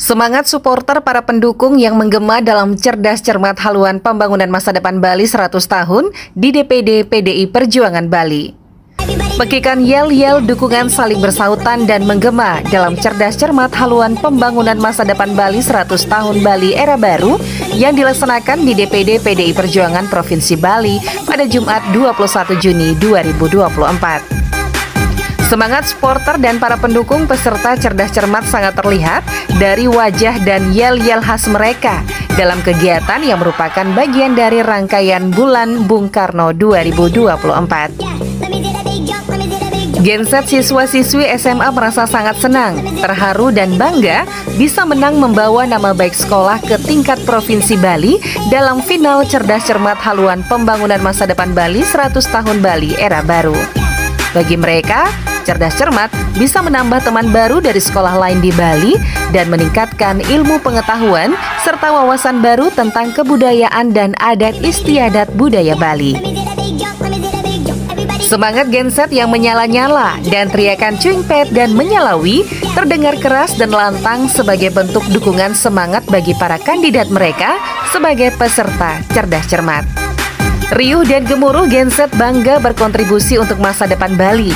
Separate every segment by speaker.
Speaker 1: Semangat supporter para pendukung yang menggema dalam cerdas cermat haluan pembangunan masa depan Bali 100 tahun di DPD PDI Perjuangan Bali. Pekikan yel-yel dukungan saling bersautan dan menggema dalam cerdas cermat haluan pembangunan masa depan Bali 100 tahun Bali era baru yang dilaksanakan di DPD PDI Perjuangan Provinsi Bali pada Jumat 21 Juni 2024. Semangat supporter dan para pendukung peserta cerdas cermat sangat terlihat dari wajah dan yel-yel khas mereka dalam kegiatan yang merupakan bagian dari rangkaian Bulan Bung Karno 2024. Genset siswa-siswi SMA merasa sangat senang, terharu dan bangga bisa menang membawa nama baik sekolah ke tingkat Provinsi Bali dalam final cerdas cermat haluan pembangunan masa depan Bali 100 tahun Bali era baru. Bagi mereka, cerdas cermat bisa menambah teman baru dari sekolah lain di Bali dan meningkatkan ilmu pengetahuan serta wawasan baru tentang kebudayaan dan adat istiadat budaya Bali. Semangat genset yang menyala-nyala dan teriakan cuingpet dan menyalawi terdengar keras dan lantang sebagai bentuk dukungan semangat bagi para kandidat mereka sebagai peserta cerdas cermat. Riuh dan gemuruh genset bangga berkontribusi untuk masa depan Bali.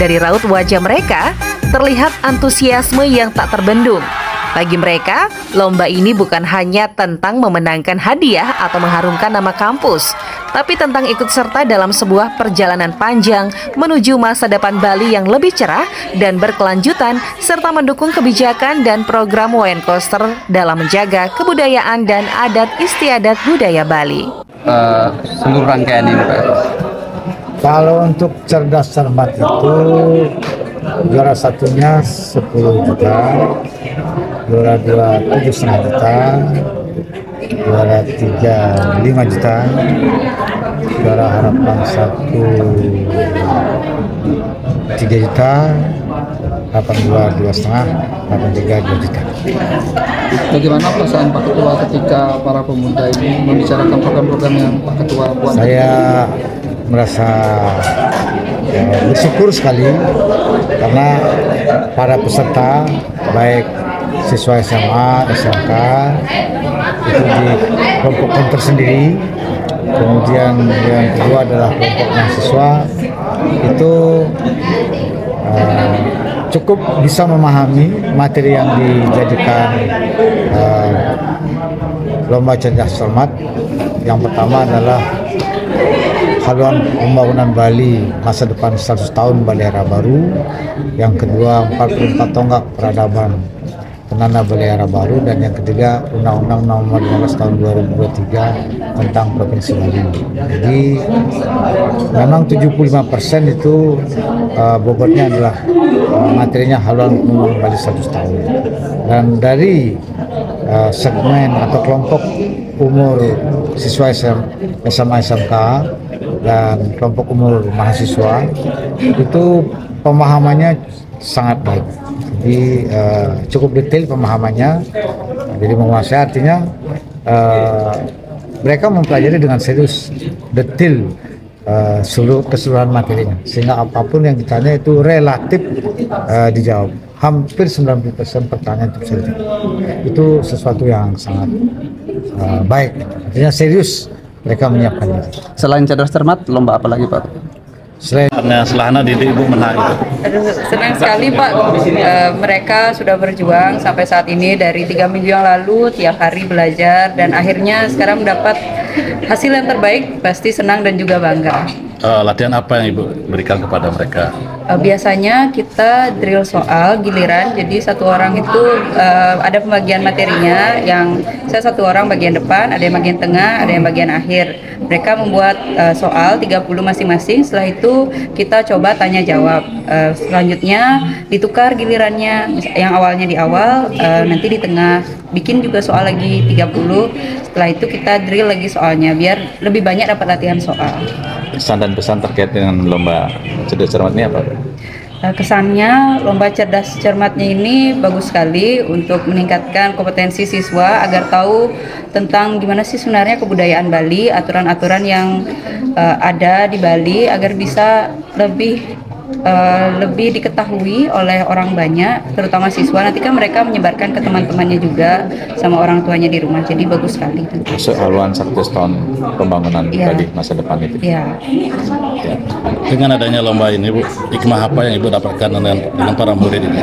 Speaker 1: Dari raut wajah mereka, terlihat antusiasme yang tak terbendung. Bagi mereka, lomba ini bukan hanya tentang memenangkan hadiah atau mengharumkan nama kampus, tapi tentang ikut serta dalam sebuah perjalanan panjang menuju masa depan Bali yang lebih cerah dan berkelanjutan, serta mendukung kebijakan dan program Wayankoster dalam menjaga kebudayaan dan adat istiadat budaya Bali.
Speaker 2: Seluruh rangkaian ini, Pak.
Speaker 3: Kalau untuk cerdas cermat itu juara satunya 10 juta, juara 2 7,5 juta, juara 3 5 juta, juara harapan 1 3 juta, harapan 2 2,5, harapan 3 2 juta.
Speaker 2: Bagaimana perasaan Pak Ketua ketika para pemuda ini membicarakan program-program yang Pak Ketua buat?
Speaker 3: Saya merasa bersyukur sekali karena para peserta baik siswa SMA, SMK itu dikelompokkan tersendiri. Kemudian yang kedua adalah kelompok mahasiswa itu cukup bisa memahami materi yang dijadikan lomba cerdas cermat. Yang pertama adalah haluan pembangunan Bali masa depan 100 tahun Bali era baru. Yang kedua 44 tonggak peradaban penanda Bali era baru, dan yang ketiga Undang-Undang Nomor 15 Tahun 2023 tentang Provinsi Bali. Jadi memang 75% itu bobotnya adalah materinya haluan pembangunan Bali 100 tahun. Dan dari segmen atau kelompok umur siswa SMA SMK dan kelompok umur mahasiswa itu pemahamannya sangat baik. Jadi cukup detail pemahamannya, jadi menguasai, artinya mereka mempelajari dengan serius, detail keseluruhan materinya, sehingga apapun yang ditanya itu relatif dijawab. Hampir 90% pertanyaan itu bisa dijawab. Itu sesuatu yang sangat baik, artinya serius mereka menyiapkannya.
Speaker 2: Selain cerdas cermat, lomba apa lagi, Pak?
Speaker 3: Karena
Speaker 4: Selahana didik Ibu menang itu.
Speaker 5: Senang sekali, Pak. Mereka sudah berjuang sampai saat ini dari 3 minggu yang lalu, tiap hari belajar, dan akhirnya sekarang mendapat hasil yang terbaik. Pasti senang dan juga bangga.
Speaker 4: Latihan apa yang Ibu berikan kepada mereka?
Speaker 5: Biasanya kita drill soal giliran, jadi satu orang itu ada pembagian materinya, yang saya satu orang bagian depan, ada yang bagian tengah, ada yang bagian akhir. Mereka membuat soal 30 masing-masing, setelah itu kita coba tanya jawab. Selanjutnya ditukar gilirannya, yang awalnya di awal, nanti di tengah, bikin juga soal lagi 30, setelah itu kita drill lagi soalnya, biar lebih banyak dapat latihan soal.
Speaker 4: Pesan dan pesan terkait dengan lomba cerdas cermat ini apa?
Speaker 5: Kesannya lomba cerdas cermatnya ini bagus sekali untuk meningkatkan kompetensi siswa agar tahu tentang gimana sih sebenarnya kebudayaan Bali, aturan-aturan yang ada di Bali, agar bisa lebih lebih diketahui oleh orang banyak, terutama siswa. Nanti kan mereka menyebarkan ke teman-temannya juga sama orang tuanya di rumah. Jadi bagus sekali.
Speaker 4: Masuk haluan 100 tahun pembangunan Bali masa depan itu.
Speaker 5: Ya.
Speaker 4: Ya.
Speaker 6: Dengan adanya lomba ini, Bu, hikmah apa yang Ibu dapatkan dengan para murid ini?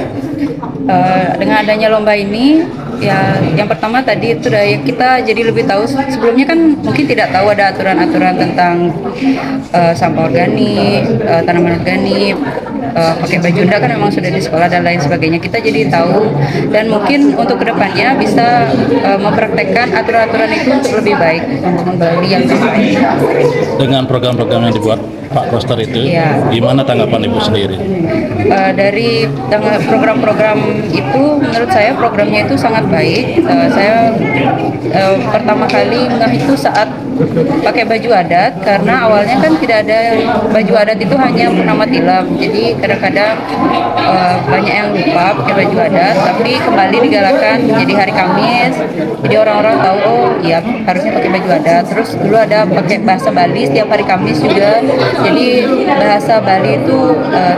Speaker 5: Dengan adanya lomba ini, ya yang pertama tadi itu kita jadi lebih tahu. Sebelumnya kan mungkin tidak tahu ada aturan-aturan tentang sampah organik, tanaman organik, pakai baju enggak kan memang sudah di sekolah dan lain sebagainya. Kita jadi tahu, dan mungkin untuk kedepannya bisa mempraktekkan aturan-aturan itu untuk lebih baik, membangun Bali yang lebih baik.
Speaker 6: Dengan program-program yang dibuat Pak Koster itu, gimana tanggapan Ibu sendiri?
Speaker 5: Dari program-program itu, menurut saya programnya itu sangat baik. Saya pertama kali ngeh itu saat pakai baju adat, karena awalnya kan tidak ada baju adat, itu hanya purnama tilam. Jadi kadang-kadang banyak yang lupa pakai baju adat, tapi kembali digalakan menjadi hari Kamis. Jadi orang-orang tahu, oh iya harusnya pakai baju adat. Terus dulu ada pakai bahasa Bali setiap hari Kamis juga. Jadi bahasa Bali itu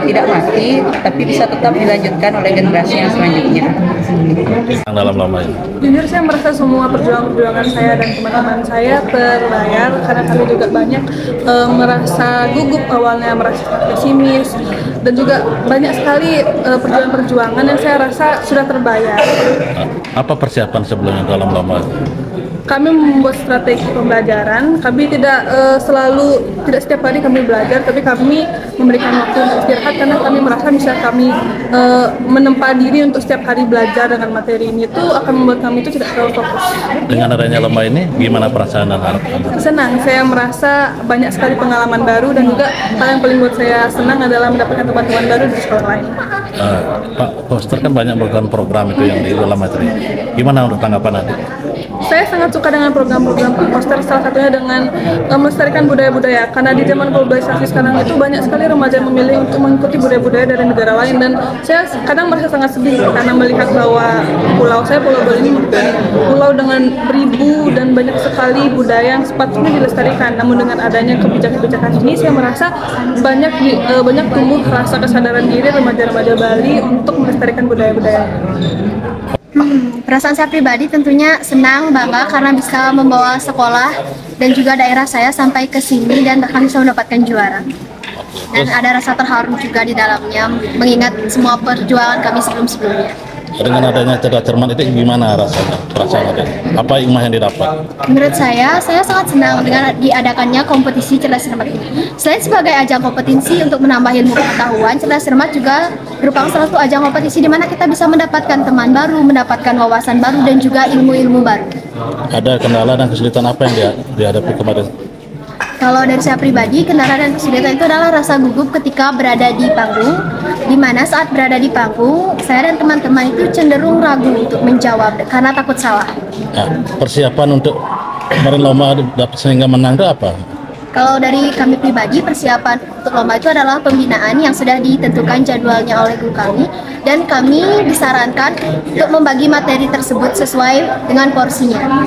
Speaker 5: tidak mati, tapi bisa tetap dilanjutkan oleh generasi yang selanjutnya.
Speaker 6: Dalam lomba ini,
Speaker 7: jujur saya merasa semua perjuangan saya dan teman-teman saya terbayar, karena kami juga banyak merasa gugup awalnya, merasa pesimis, dan juga banyak sekali perjuangan-perjuangan yang saya rasa sudah terbayar.
Speaker 6: apa persiapan sebelumnya dalam lomba?
Speaker 7: Kami membuat strategi pembelajaran. Kami tidak setiap hari kami belajar, tapi kami memberikan waktu untuk istirahat, karena kami merasa bisa kami menempa diri untuk setiap hari belajar dengan materi ini, itu akan membuat kami itu tidak terlalu fokus.
Speaker 6: Dengan adanya lomba ini, gimana perasaan anak-anak?
Speaker 7: Senang, saya merasa banyak sekali pengalaman baru, dan juga hal yang paling buat saya senang adalah mendapatkan teman-teman baru di sekolah lain.
Speaker 6: Pak Koster kan banyak program itu yang di dalam materi. Gimana untuk tanggapan adik?
Speaker 7: Saya sangat suka dengan program-program Pak Koster, salah satunya dengan melestarikan budaya-budaya, karena di zaman globalisasi sekarang itu banyak sekali remaja yang memilih untuk mengikuti budaya-budaya dari negara lain, dan saya kadang merasa sangat sedih karena melihat bahwa Pulau Bali ini merupakan pulau dengan beribu dan banyak sekali budaya yang sepatutnya dilestarikan. Namun dengan adanya kebijakan-kebijakan ini, saya merasa banyak tumbuh rasa kesadaran diri remaja-remaja Bali untuk melestarikan budaya-budaya.
Speaker 8: Perasaan saya pribadi tentunya senang, bangga karena bisa membawa sekolah dan juga daerah saya sampai ke sini dan bahkan bisa mendapatkan juara. Dan ada rasa terharu juga di dalamnya, mengingat semua perjuangan kami sebelum-sebelumnya.
Speaker 6: Dengan adanya cerdas cermat itu gimana rasanya? Perasaan ada? Apa hikmah yang didapat?
Speaker 8: Menurut saya sangat senang dengan diadakannya kompetisi cerdas cermat ini. Selain sebagai ajang kompetisi untuk menambah ilmu pengetahuan, cerdas cermat juga merupakan salah satu ajang kompetisi di mana kita bisa mendapatkan teman baru, mendapatkan wawasan baru, dan juga ilmu-ilmu baru. Ada
Speaker 6: kendala dan kesulitan apa yang dihadapi kemarin?
Speaker 8: Kalau dari saya pribadi, kendala dan kesulitan itu adalah rasa gugup ketika berada di panggung, di mana saat berada di panggung, saya dan teman-teman itu cenderung ragu untuk menjawab karena takut salah.
Speaker 6: Nah, persiapan untuk kemarin lomba sehingga menang itu apa?
Speaker 8: Kalau dari kami pribadi, persiapan untuk lomba itu adalah pembinaan yang sudah ditentukan jadwalnya oleh guru kami, dan kami disarankan untuk membagi materi tersebut sesuai dengan porsinya.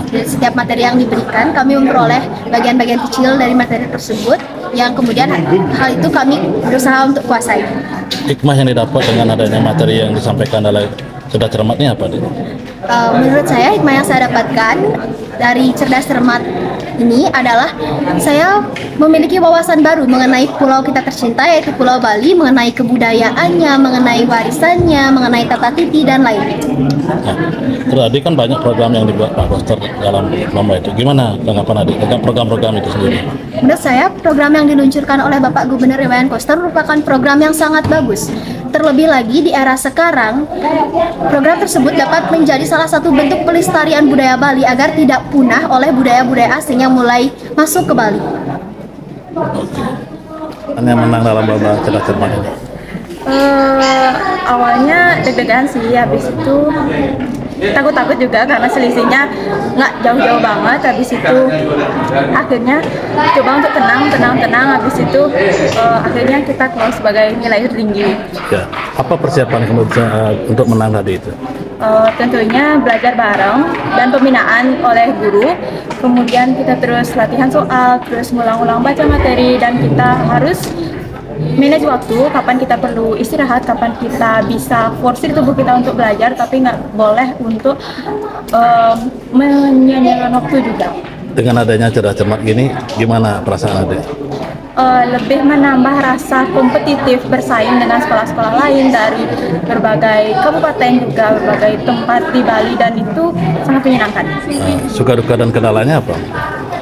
Speaker 8: Jadi, setiap materi yang diberikan, kami memperoleh bagian-bagian kecil dari materi tersebut, yang kemudian hal itu kami berusaha untuk kuasai.
Speaker 6: Hikmah yang didapat dengan adanya materi yang disampaikan oleh cerdas cermat ini apa?
Speaker 8: Menurut saya, hikmah yang saya dapatkan dari cerdas cermat ini adalah saya memiliki wawasan baru mengenai pulau kita tercinta, yaitu Pulau Bali, mengenai kebudayaannya, mengenai warisannya, mengenai tata titi, dan lainnya.
Speaker 6: Nah, tadi kan banyak program yang dibuat Pak Koster dalam lomba itu. Gimana tanggapan adik tentang program-program itu sendiri?
Speaker 8: Menurut saya, program yang diluncurkan oleh Bapak Gubernur Iwayan Koster merupakan program yang sangat bagus. Terlebih lagi di era sekarang, program tersebut dapat menjadi salah satu bentuk pelestarian budaya Bali agar tidak punah oleh budaya-budaya asing yang mulai masuk ke Bali.
Speaker 6: Oke. Hanya menang dalam lomba cerdas cermat ini?
Speaker 7: Awalnya deg-degan sih, habis itu takut-takut juga karena selisihnya nggak jauh-jauh banget. Habis itu akhirnya coba untuk tenang, habis itu akhirnya kita keluar sebagai nilai tertinggi.
Speaker 6: Ya. Apa persiapan kemudian untuk menang tadi itu?
Speaker 7: Tentunya belajar bareng dan pembinaan oleh guru, kemudian kita terus latihan soal, terus ngulang-ulang baca materi, dan kita harus
Speaker 9: manage waktu, kapan kita perlu istirahat, kapan kita bisa forsir tubuh kita untuk belajar, tapi nggak boleh untuk menyia-nyiakan waktu juga.
Speaker 6: Dengan adanya cerdas cermat gini, gimana perasaan adik?
Speaker 9: Lebih menambah rasa kompetitif bersaing dengan sekolah-sekolah lain dari berbagai kabupaten juga berbagai tempat di Bali, dan itu sangat menyenangkan.
Speaker 6: Suka duka dan kendalanya apa?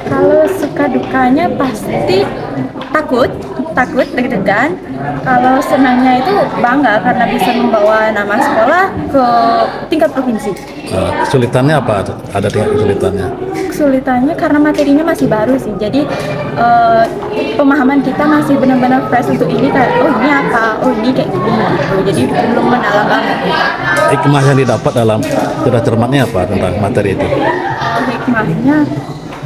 Speaker 9: Kalau suka dukanya pasti takut deg-degan. Kalau senangnya itu bangga karena bisa membawa nama sekolah ke tingkat provinsi.
Speaker 6: Kesulitannya apa? Ada tingkat kesulitannya?
Speaker 9: Kesulitannya karena materinya masih baru sih, jadi pemahaman kita masih benar-benar fresh untuk ini, kayak oh ini apa, oh ini kayak gini gitu. Jadi belum mendalam banget.
Speaker 6: Hikmah yang didapat dalam cerdas cermatnya apa tentang materi itu?
Speaker 9: Hikmahnya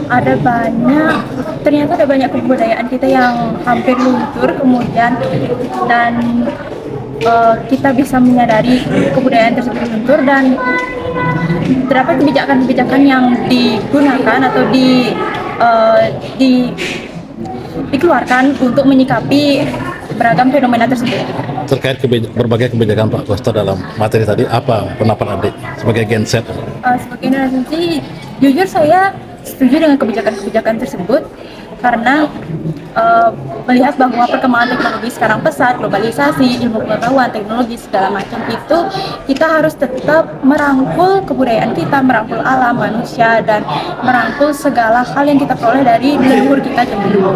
Speaker 9: ada banyak, ternyata ada banyak kebudayaan kita yang hampir luntur kemudian, dan kita bisa menyadari kebudayaan tersebut luntur, dan terdapat kebijakan-kebijakan yang digunakan atau dikeluarkan untuk menyikapi beragam fenomena tersebut.
Speaker 6: Terkait berbagai kebijakan Pak Koster dalam materi tadi, apa pendapat adik sebagai genset?
Speaker 9: Sebagai generasi, jujur saya setuju dengan kebijakan-kebijakan tersebut karena melihat bahwa perkembangan teknologi sekarang pesat, globalisasi, ilmu pengetahuan, teknologi segala macam itu, kita harus tetap merangkul kebudayaan kita, merangkul alam, manusia, dan merangkul segala hal yang kita peroleh dari leluhur kita dulu.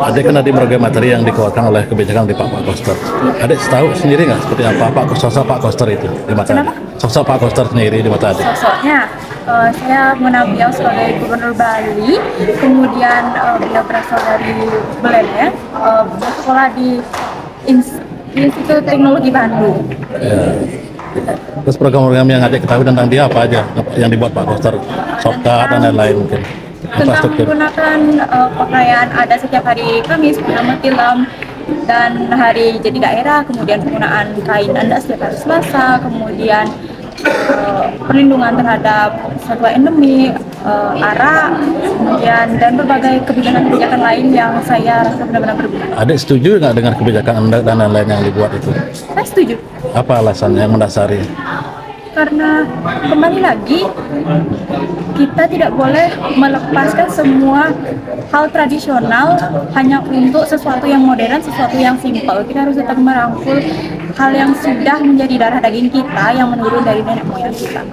Speaker 6: Adik kan tadi berbagai materi yang dikeluarkan oleh kebijakan di Pak Koster. Adik tahu sendiri nggak seperti apa sosok Pak Koster itu di mata adik? Sosok Pak Koster sendiri di mata adik?
Speaker 9: Sosoknya, saya mengenal beliau sebagai Gubernur Bali, kemudian beliau berasal dari Belanda, beliau sekolah di Institut Teknologi Bandung.
Speaker 6: Ya. Terus program-program yang adik ketahui tentang dia apa aja yang dibuat Pak Koster, Sopka dan lain-lain mungkin?
Speaker 9: Tentang menggunakan pakaian ada setiap hari Kamis, bernama tilam, dan hari jadi daerah, kemudian penggunaan kain adat setiap hari Selasa, kemudian perlindungan terhadap satwa endemi, ARA, kemudian dan berbagai kebijakan-kebijakan lain yang saya rasa benar-benar berguna.
Speaker 6: Adik setuju nggak dengan kebijakan Anda dan lain-lain yang dibuat itu?
Speaker 9: Saya setuju.
Speaker 6: Apa alasannya yang mendasari?
Speaker 9: Karena kembali lagi, kita tidak boleh melepaskan semua hal tradisional hanya untuk sesuatu yang modern, sesuatu yang simpel. Kita harus tetap merangkul hal yang sudah menjadi darah daging kita, yang menurun dari nenek moyang kita.